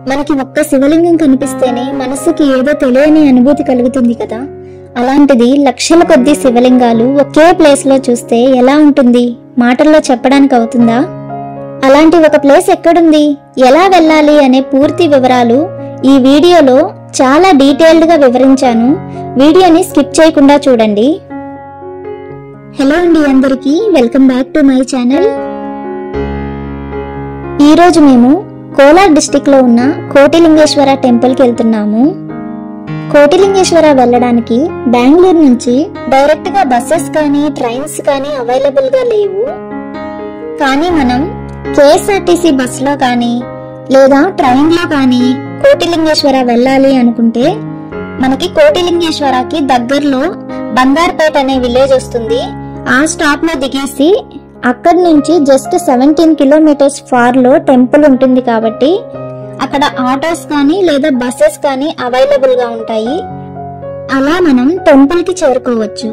మనకి ఒక్క శివలింగం కనిపిస్తేనే మనసుకి ఏదో తెలియని అనుభూతి కలుగుతుంది కదా. అలాంటిది లక్షల కొద్ది శివలింగాలు ఒకే ప్లేస్ లో చూస్తే ఎలా ఉంటుంది? మాటల్లో చెప్పడానికి అవుతుందా? అలాంటి ఒక ప్లేస్ ఎక్కడుంది, ఎలా వెళ్ళాలి అనే పూర్తి వివరాలు ఈ వీడియోలో చాలా డీటెయిల్డ్ గా వివరించాను. వీడియోని స్కిప్ చేయకుండా చూడండి. హలో అండి అందరికీ, welcome back to my channel. ఈరోజు మేము కోలార్ డిస్టిక్ లో ఉన్న కోటిలింగేశ్వర టెంపుల్ కి వెళ్తున్నాము. కోటిలింగేశ్వర వెళ్ళడానికి బెంగళూరు నుంచి డైరెక్ట్ గా బస్సెస్ కానీ ట్రైన్స్ కానీ అవైలబుల్ గా లేవు. కానీ మనం కేఎస్ఆర్టీసీ బస్ లో కానీ లేదా ట్రైన్ లో కానీ కోటిలింగేశ్వర వెళ్ళాలి అనుకుంటే మనకి కోటిలింగేశ్వరకి దగ్గరలో బంగార్పేట అనే విలేజ్ వస్తుంది. ఆ స్టాప్ లో దిగేసి అక్కడి నుంచి జస్ట్ 17 కిలోమీటర్స్ ఫార్ లో టెంపుల్ ఉంటుంది. కాబట్టి అక్కడ ఆటోస్ కానీ లేదా బస్సెస్ కానీ అవైలబుల్ గా ఉంటాయి. అలా మనం టెంపుల్ కి చేరుకోవచ్చు.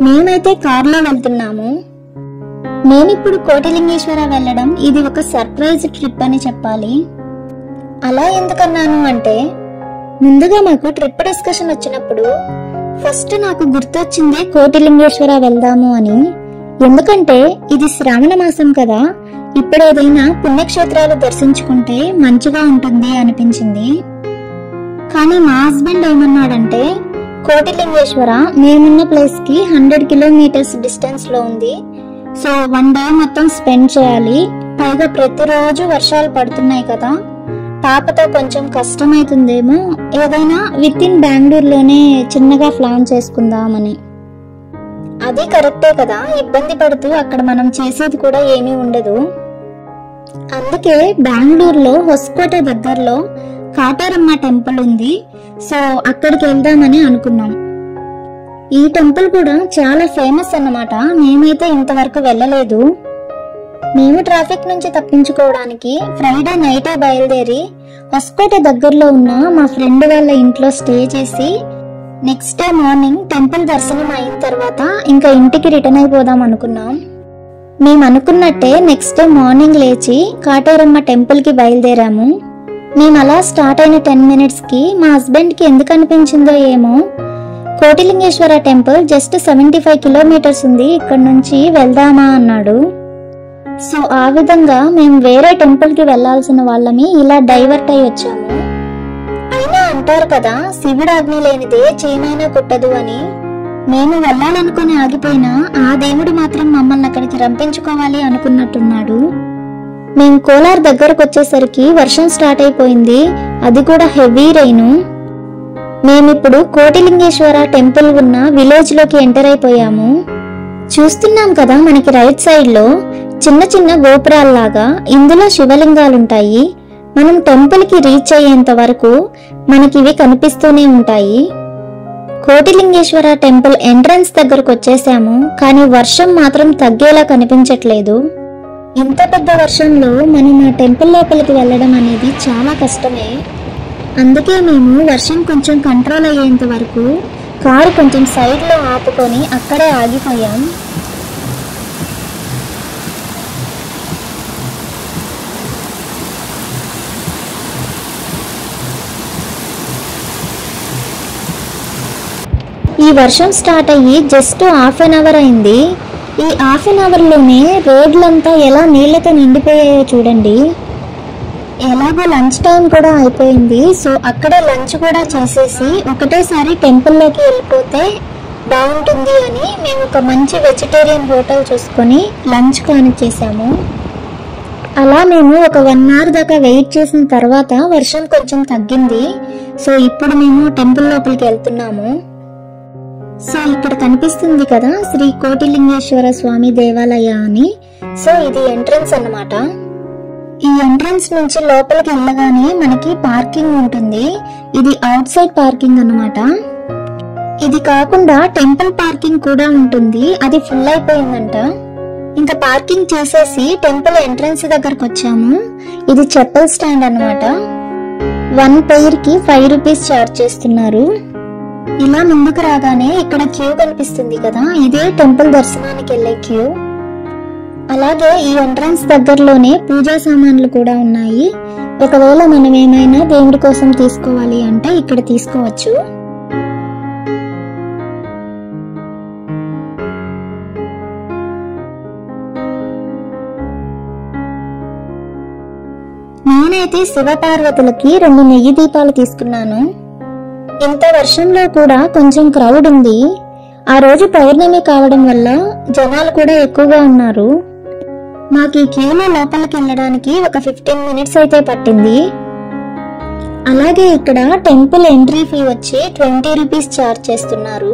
మేమైతే కార్ లో వెళ్తున్నాము. నేనిప్పుడు కోటిలింగేశ్వర వెళ్ళడం ఇది ఒక సర్ప్రైజ్ ట్రిప్ అని చెప్పాలి. అలా ఎందుకన్నాను అంటే, ముందుగా మాకు ట్రిప్ డిస్కషన్ వచ్చినప్పుడు ఫస్ట్ నాకు గుర్తొచ్చిందే కోటిలింగేశ్వర వెళ్దాము అని. ఎందుకంటే ఇది శ్రావణ మాసం కదా, ఇప్పుడు ఏదైనా పుణ్యక్షేత్రాలు దర్శించుకుంటే మంచిగా ఉంటుంది అనిపించింది. కానీ మా హస్బెండ్ ఏమన్నాడంటే, కోటిలింగేశ్వర మేమున్న ప్లేస్ కి 100 కిలోమీటర్స్ డిస్టెన్స్ లో ఉంది. సో 1 డే మొత్తం స్పెండ్ చేయాలి. పైగా ప్రతిరోజు వర్షాలు పడుతున్నాయి కదా, పాపతో కొంచెం కష్టమైతుందేమో, ఏదైనా విత్ ఇన్ బెంగళూరులోనే చిన్నగా ప్లాన్ చేసుకుందామని. అది కరెక్టే కదా, ఇబ్బంది పడుతూ అక్కడ మనం చేసేది కూడా ఏమీ ఉండదు. అందుకే బెంగళూరులో హొస్కోట దగ్గరలో కాటారమ్మ టెంపుల్ ఉంది. సో అక్కడికి వెళ్దామని అనుకున్నాం. ఈ టెంపుల్ కూడా చాలా ఫేమస్ అన్నమాట. మేమైతే ఇంతవరకు వెళ్ళలేదు. మేము ట్రాఫిక్ నుంచి తప్పించుకోవడానికి ఫ్రైడే నైటే బయలుదేరి హొస్కోట దగ్గరలో ఉన్న మా ఫ్రెండ్ వాళ్ళ ఇంట్లో స్టే చేసి నెక్స్ట్ డే మార్నింగ్ టెంపుల్ దర్శనం అయిన తర్వాత ఇంకా ఇంటికి రిటర్న్ అయిపోదాం అనుకున్నాం. మేము అనుకున్నట్టే నెక్స్ట్ డే మార్నింగ్ లేచి కాటారమ్మ టెంపుల్ కి బయలుదేరాము. మేము అలా స్టార్ట్ అయిన 10 మినిట్స్ కి మా హస్బెండ్ కి ఎందుకు అనిపించిందో ఏమో, కోటిలింగేశ్వర టెంపుల్ జస్ట్ 75 కిలోమీటర్స్ ఉంది, ఇక్కడ నుంచి వెళ్దామా అన్నాడు. సో ఆ విధంగా మేము వేరే టెంపుల్ కి వెళ్లాల్సిన వాళ్ళని ఇలా డైవర్ట్ అయ్యి వచ్చాము. అయినా అంటారు కదా, శివుడు ఆజ్ఞ లేనిదే చీమైనా కుట్టదు అని. మేము వెళ్ళాలనుకుని ఆగిపోయినా ఆ దేవుడు మాత్రం మమ్మల్ని అక్కడికి రంపించుకోవాలి అనుకున్నట్టున్నాడు. మేము కోలార్ దగ్గరకు వచ్చేసరికి వర్షం స్టార్ట్ అయిపోయింది, అది కూడా హెవీ రెయిన్. మేమిప్పుడు కోటిలింగేశ్వర టెంపుల్ ఉన్న విలేజ్ లోకి ఎంటర్ అయిపోయాము. చూస్తున్నాం కదా, మనకి రైట్ సైడ్ లో చిన్న చిన్న గోపురాల్లాగా ఇందులో శివలింగాలుంటాయి. మనం టెంపుల్ కి రీచ్ అయ్యేంత వరకు మనకి ఇవి కనిపిస్తూనే ఉంటాయి. కోటిలింగేశ్వర టెంపుల్ ఎంట్రన్స్ దగ్గరకు వచ్చేసాము, కానీ వర్షం మాత్రం తగ్గేలా కనిపించట్లేదు. ఇంత పెద్ద వర్షంలో మనం ఆ టెంపుల్ లోపలికి వెళ్ళడం అనేది చాలా కష్టమే. అందుకే మేము వర్షం కొంచెం కంట్రోల్ అయ్యేంత వరకు కారు కొంచెం సైడ్ లో ఆపుకొని అక్కడే ఆగిపోయాం. ఈ వర్షం స్టార్ట్ అయ్యి జస్ట్ హాఫ్ అన్ అవర్ అయింది. ఈ హాఫ్ అన్ అవర్ లోనే రోడ్లంతా ఎలా నీళ్లతో నిండిపోయాయో చూడండి. ఎలాగో లంచ్ టైం కూడా అయిపోయింది. సో అక్కడే లంచ్ కూడా చేసేసి ఒకటేసారి టెంపుల్లోకి వెళ్ళిపోతే బాగుంటుంది అని మేము ఒక మంచి వెజిటేరియన్ హోటల్ చూసుకొని లంచ్ కానిచ్చేసాము. అలా మేము ఒక 1 అవర్ దాకా వెయిట్ చేసిన తర్వాత వర్షం కొంచెం తగ్గింది. సో ఇప్పుడు మేము టెంపుల్ లోపలికి వెళ్తున్నాము. సో ఇక్కడ కనిపిస్తుంది కదా శ్రీ కోటిలింగేశ్వర స్వామి దేవాలయ అని. సో ఇది ఎంట్రన్స్ అన్నమాట. ఈ ఎంట్రన్స్ నుంచి లోపలికి వెళ్ళగానే మనకి పార్కింగ్ ఉంటుంది. ఇది అవుట్ సైడ్ పార్కింగ్ అన్నమాట. ఇది కాకుండా టెంపుల్ పార్కింగ్ కూడా ఉంటుంది, అది ఫుల్ అయిపోయిందంట. ఇంకా పార్కింగ్ చేసేసి టెంపుల్ ఎంట్రన్స్ దగ్గరకు వచ్చాము. ఇది చెప్పల్ స్టాండ్ అన్నమాట. 1 పెయిర్ కి 5 రూపీస్ చార్జ్ చేస్తున్నారు. ఇలా ముందుకు రాగానే ఇక్కడ క్యూ కనిపిస్తుంది కదా, ఇదే టెంపుల్ దర్శనానికి వెళ్లే క్యూ. అలాగే ఈ ఎంట్రన్స్ దగ్గరలోనే పూజా సామాన్లు కూడా ఉన్నాయి. ఒకవేళ మనం ఏమైనా దేవుడి కోసం తీసుకోవాలి అంటే ఇక్కడ తీసుకోవచ్చు. నేనైతే శివపార్వతులకి 2 నెయ్యి దీపాలు తీసుకున్నాను. ఇంత వర్షంలో కూడా కొంచెం క్రౌడ్ ఉంది. ఆ రోజు పౌర్ణమి కావడం వల్ల జనాలు కూడా ఎక్కువగా ఉన్నారు. మాకు ఈ క్యూలో లోపలికి వెళ్ళడానికి ఒక 15 మినిట్స్ అయితే పట్టింది. అలాగే ఇక్కడ టెంపుల్ ఎంట్రీ ఫీ వచ్చి 20 రూపీస్ ఛార్జ్ చేస్తున్నారు.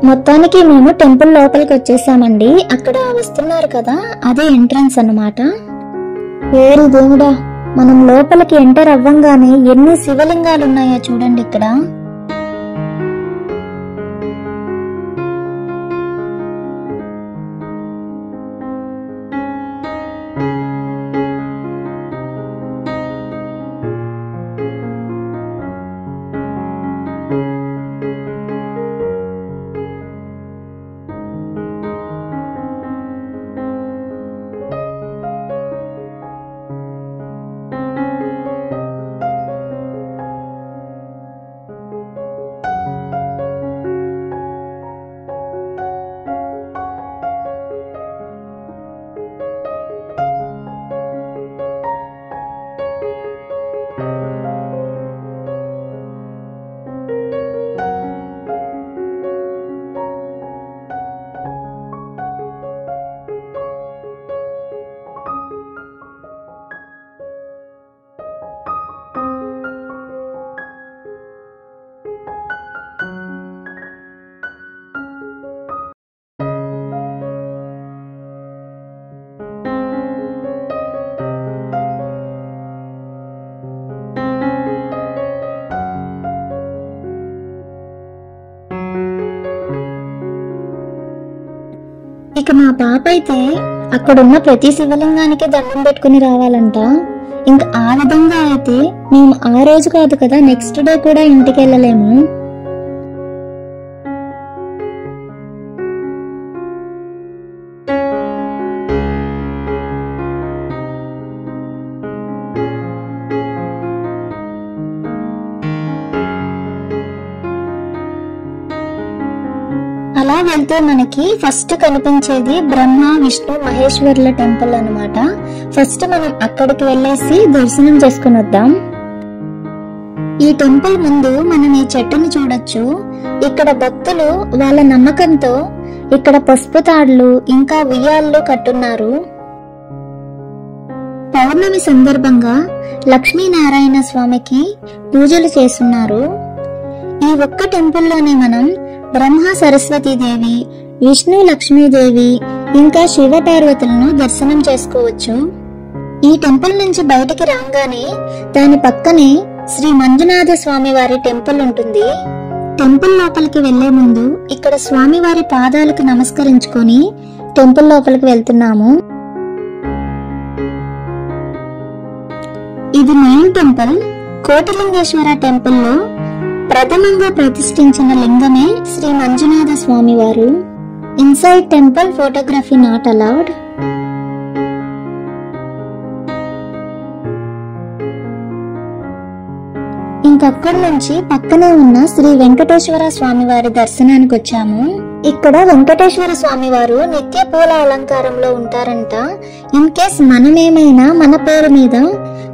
మొత్తానికి మేము టెంపుల్ లోపలికి వచ్చేసామండి. అక్కడ వస్తున్నారు కదా, అదే ఎంట్రన్స్ అన్నమాట. వేరు దేవుడా, మనం లోపలికి ఎంటర్ అవ్వంగానే ఎన్ని శివలింగాలు ఉన్నాయో చూడండి ఇక్కడ. ఇక మా పాప అయితే అక్కడున్న ప్రతి శివలింగానికి దండం పెట్టుకుని రావాలంట. ఇంకా ఆ విధంగా అయితే మేము ఆ రోజు కాదు కదా, నెక్స్ట్ డే కూడా ఇంటికి వెళ్ళలేము. అలా వెళ్తే మనకి ఫస్ట్ కనిపించేది బ్రహ్మ విష్ణు మహేశ్వర్ల టెంపుల్ అన్నమాట. ఫస్ట్ మనం అక్కడికి వెళ్ళేసి దర్శనం చేసుకుని వద్దాం. ఈ టెంపుల్ ముందు మనం ఈ చెట్టుని చూడొచ్చు. ఇక్కడ భక్తులు వాళ్ళ నమ్మకంతో ఇక్కడ పసుపు తాడులు ఇంకా ఉయ్యాళ్ళు కట్టున్నారు. పౌర్ణమి సందర్భంగా లక్ష్మీనారాయణ స్వామికి పూజలు చేస్తున్నారు. ఈ ఒక్క టెంపుల్లోనే మనం బ్రహ్మ సరస్వతీదేవి, విష్ణు లక్ష్మీదేవి ఇంకా శివపార్వతులను దర్శనం చేసుకోవచ్చు. ఈ టెంపుల్ నుంచి బయటికి రాగానే దాని పక్కనే శ్రీ మంజునాథ స్వామి వారి టెంపుల్ ఉంటుంది. టెంపుల్ లోపలికి వెళ్లే ముందు ఇక్కడ స్వామివారి పాదాలకు నమస్కరించుకొని టెంపుల్ లోపలికి వెళ్తున్నాము. ఇది మెయిన్ టెంపుల్. కోటిలింగేశ్వర టెంపుల్లో ప్రథమంగా ప్రతిష్ఠించిన లింగమే శ్రీ మంజునాథ స్వామి వారు. Inside temple photography not allowed. ఇంకక్కడి నుంచి పక్కనే ఉన్న శ్రీ వెంకటేశ్వర స్వామి వారి దర్శనానికి వచ్చాము. ఇక్కడ వెంకటేశ్వర స్వామి వారు నిత్య పూల అలంకారంలో ఉంటారంట. ఇన్ కేస్ మనమేమైనా మన పేరు మీద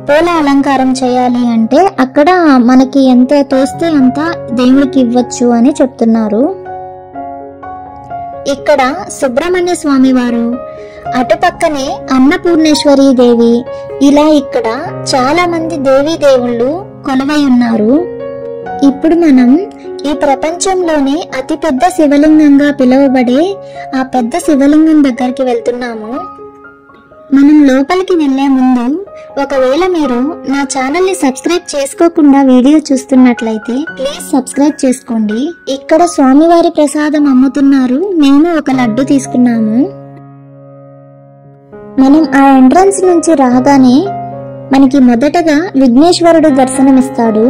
పూల అలంకారం చేయాలి అంటే అక్కడ మనకి ఎంత తోస్తే అంత దేవుడికి ఇవ్వచ్చు అని చెప్తున్నారు. ఇక్కడ సుబ్రహ్మణ్య స్వామి వారు, అటుపక్కనే అన్నపూర్ణేశ్వరి దేవి, ఇలా ఇక్కడ చాలా మంది దేవీ దేవుళ్ళు కొలువై ఉన్నారు. ఇప్పుడు మనం ఈ ప్రపంచంలోనే అతి పెద్ద శివలింగంగా పిలువబడే ఆ పెద్ద శివలింగం దగ్గరికి వెళ్తున్నాము. మనం లోపలికి వెళ్లే ముందు ఒకవేళ మీరు నా ఛానల్ ని సబ్స్క్రైబ్ చేసుకోకుండా వీడియో చూస్తున్నట్లయితే ప్లీజ్ సబ్స్క్రైబ్ చేసుకోండి. ఇక్కడ స్వామివారి ప్రసాదం అమ్ముతున్నారు. మేము ఒక లడ్డు తీసుకున్నాము. మనం ఆ ఎంట్రన్స్ నుంచి రాగానే మనకి మొదటగా విఘ్నేశ్వరుడు దర్శనమిస్తాడు.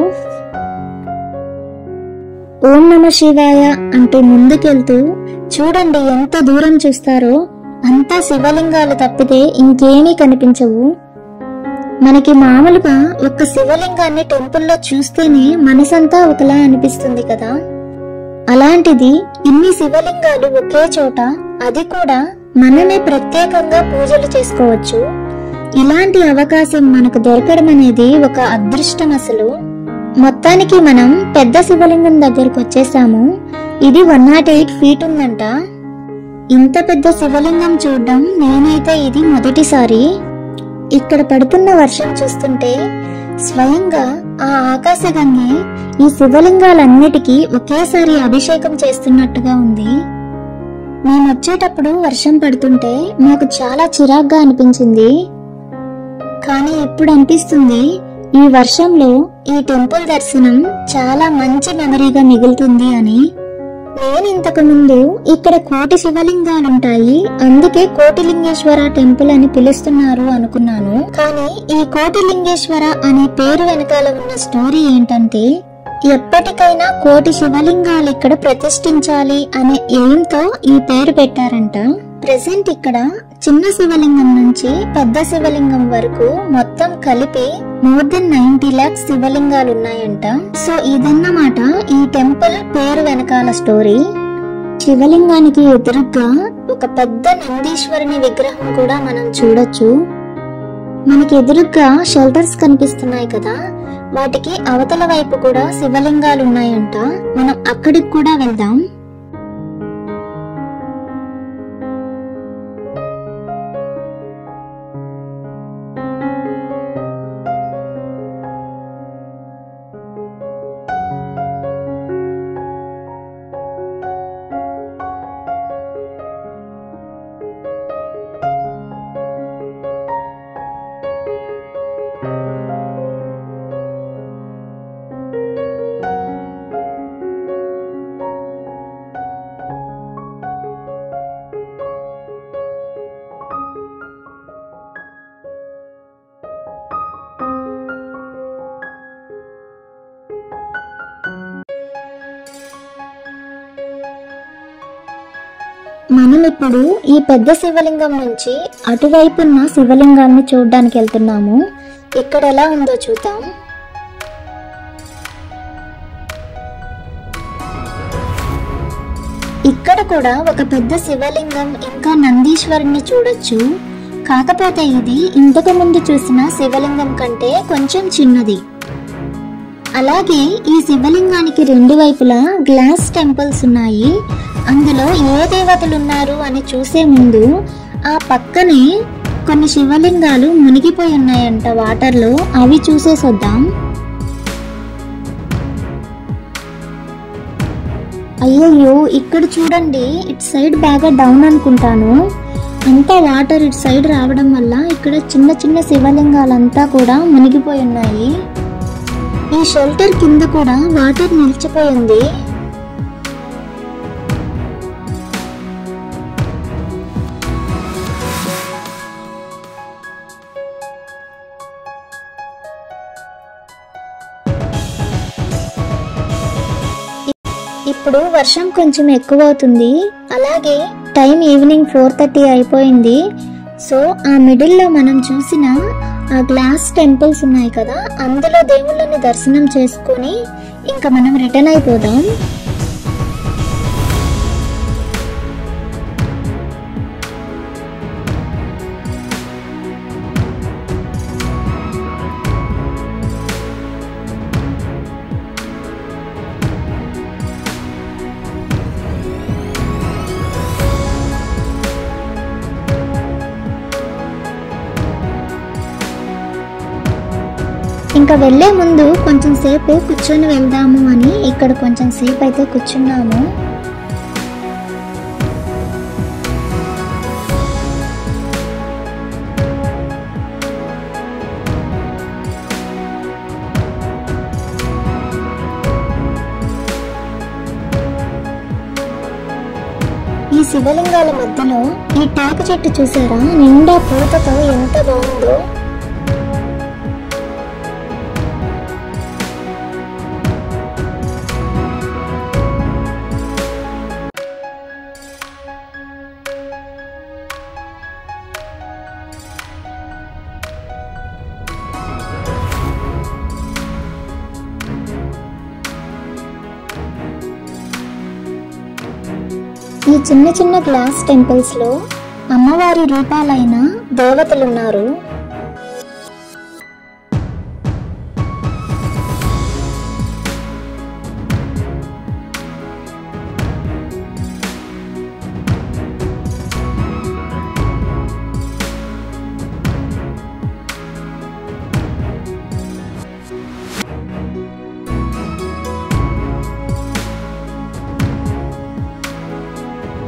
ఓం నమ శివాయ అంటూ ముందుకెళ్తూ చూడండి ఎంత దూరం చూస్తారో అంతా శివలింగాలు తప్పితే ఇంకేమీ కనిపించవు. మనకి మామూలుగా ఒక శివలింగాన్ని టెంపుల్లో చూస్తేనే మనసంతా ఒకలా అనిపిస్తుంది కదా. అలాంటిది ఇన్ని శివలింగాలు ఒకే చోట, అది కూడా మనమే ప్రత్యేకంగా పూజలు చేసుకోవచ్చు. ఇలాంటి అవకాశం మనకు దొరకడం అనేది ఒక అదృష్టం అసలు. మొత్తానికి మనం పెద్ద శివలింగం దగ్గరకు వచ్చేసాము. ఇది 108 ఫీట్ ఉందంట. ఇంత పెద్ద శివలింగం చూడడం నేనైతే ఇది మొదటిసారి. ఇక్కడ పడుతున్న వర్షం చూస్తుంటే స్వయంగా ఆ ఆకాశగంగే ఈ శివలింగాలన్నిటికీ ఒకేసారి అభిషేకం చేస్తున్నట్టుగా ఉంది. మేము వచ్చేటప్పుడు వర్షం పడుతుంటే మాకు చాలా చిరాగ్గా అనిపించింది. కానీ ఇప్పుడు అనిపిస్తుంది ఈ వర్షంలో ఈ టెంపుల్ దర్శనం చాలా మంచి మెమరీగా మిగులుతుంది అని. నేను ఇంతకు ముందు ఇక్కడ కోటి శివలింగాలుంటాయి, అందుకే కోటిలింగేశ్వర టెంపుల్ అని పిలుస్తున్నారు అనుకున్నాను. కానీ ఈ కోటిలింగేశ్వర అనే పేరు వెనకాల ఉన్న స్టోరీ ఏంటంటే, ఎప్పటికైనా కోటి శివలింగాలు ఇక్కడ ప్రతిష్ఠించాలి అనే ఎయిమ్ తో ఈ పేరు పెట్టారంట. ప్రెసెంట్ ఇక్కడ చిన్న శివలింగం నుంచి పెద్ద శివలింగం వరకు మొత్తం కలిపి మోర్ దెన్ 90 lakhs శివలింగాలు ఉన్నాయంట. సో ఇదన్నమాట ఈ టెంపుల్ పేరు వెనకాల స్టోరీ. శివలింగానికి ఎదురుగా ఒక పెద్ద నందీశ్వరుని విగ్రహం కూడా మనం చూడొచ్చు. మనకి ఎదురుగా షెల్టర్స్ కనిపిస్తున్నాయి కదా, వాటికి అవతల వైపు కూడా శివలింగాలు ఉన్నాయంట. మనం అక్కడికి కూడా వెళ్దాం. మనం ఇప్పుడు ఈ పెద్ద శివలింగం నుంచి అటువైపున్న శివలింగాన్ని చూడడానికి వెళ్తున్నాము. ఇక్కడ ఎలా ఉందో చూద్దాం. ఇక్కడ కూడా ఒక పెద్ద శివలింగం ఇంకా నందీశ్వరుని చూడొచ్చు. కాకపోతే ఇది ఇంతకు ముందు చూసిన శివలింగం కంటే కొంచెం చిన్నది. అలాగే ఈ శివలింగానికి రెండు వైపులా గ్లాస్ టెంపుల్స్ ఉన్నాయి. అందులో ఏ దేవతలు ఉన్నారు అని చూసే ముందు ఆ పక్కనే కొన్ని శివలింగాలు మునిగిపోయి ఉన్నాయంట వాటర్లో, అవి చూసేసొద్దాం. అయ్యయ్యో, ఇక్కడ చూడండి, ఇటు సైడ్ బాగా డౌన్ అనుకుంటాను. అంతా వాటర్ ఇటు సైడ్ రావడం వల్ల ఇక్కడ చిన్న చిన్న శివలింగాలంతా కూడా మునిగిపోయి ఉన్నాయి. ఈ షెల్టర్ కింద కూడా వాటర్ నిలిచిపోయింది. ఇప్పుడు వర్షం కొంచెం ఎక్కువ అవుతుంది. అలాగే టైం ఈవినింగ్ 4:30 అయిపోయింది. సో ఆ మిడిల్లో మనం చూసిన ఆ గ్లాస్ టెంపుల్స్ ఉన్నాయి కదా, అందులో దేవుళ్ళని దర్శనం చేసుకొని ఇంకా మనం రిటర్న్ అయిపోదాం. ఇంకా వెళ్లే ముందు కొంచెం సేపు కూర్చొని వెళ్దాము అని ఇక్కడ కొంచెం సేపు అయితే కూర్చున్నాము. ఈ శివలింగాల మధ్యలో ఈ టేకు చెట్టు చూసారా, నిండా పూతతో ఎంత బాగుందో. ఈ చిన్న చిన్న గ్లాస్ టెంపుల్స్ లో అమ్మవారి రూపాలైన దేవతలున్నారు.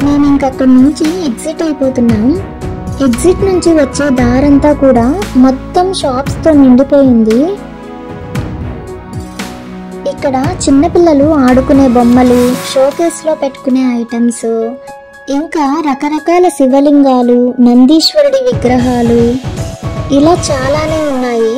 మేము ఇంకక్కడి నుంచి ఎగ్జిట్ అయిపోతున్నాం. ఎగ్జిట్ నుంచి వచ్చే దారంతా కూడా మొత్తం షాప్స్ తో నిండిపోయింది. ఇక్కడ చిన్నపిల్లలు ఆడుకునే బొమ్మలు, షోకేస్ లో పెట్టుకునే ఐటమ్స్, ఇంకా రకరకాల శివలింగాలు, నందీశ్వరుడి విగ్రహాలు ఇలా చాలానే ఉన్నాయి.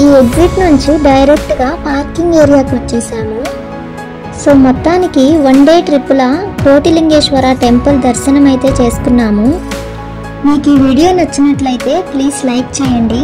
ఈ ఎగ్జిట్ నుంచి డైరెక్ట్ గా పార్కింగ్ ఏరియాకి వచ్చేసాము. సో మొత్తానికి 1 డే ట్రిప్లా కోటిలింగేశ్వర టెంపుల్ దర్శనం అయితే చేసుకున్నాము. మీకు ఈ వీడియో నచ్చినట్లయితే ప్లీజ్ లైక్ చేయండి.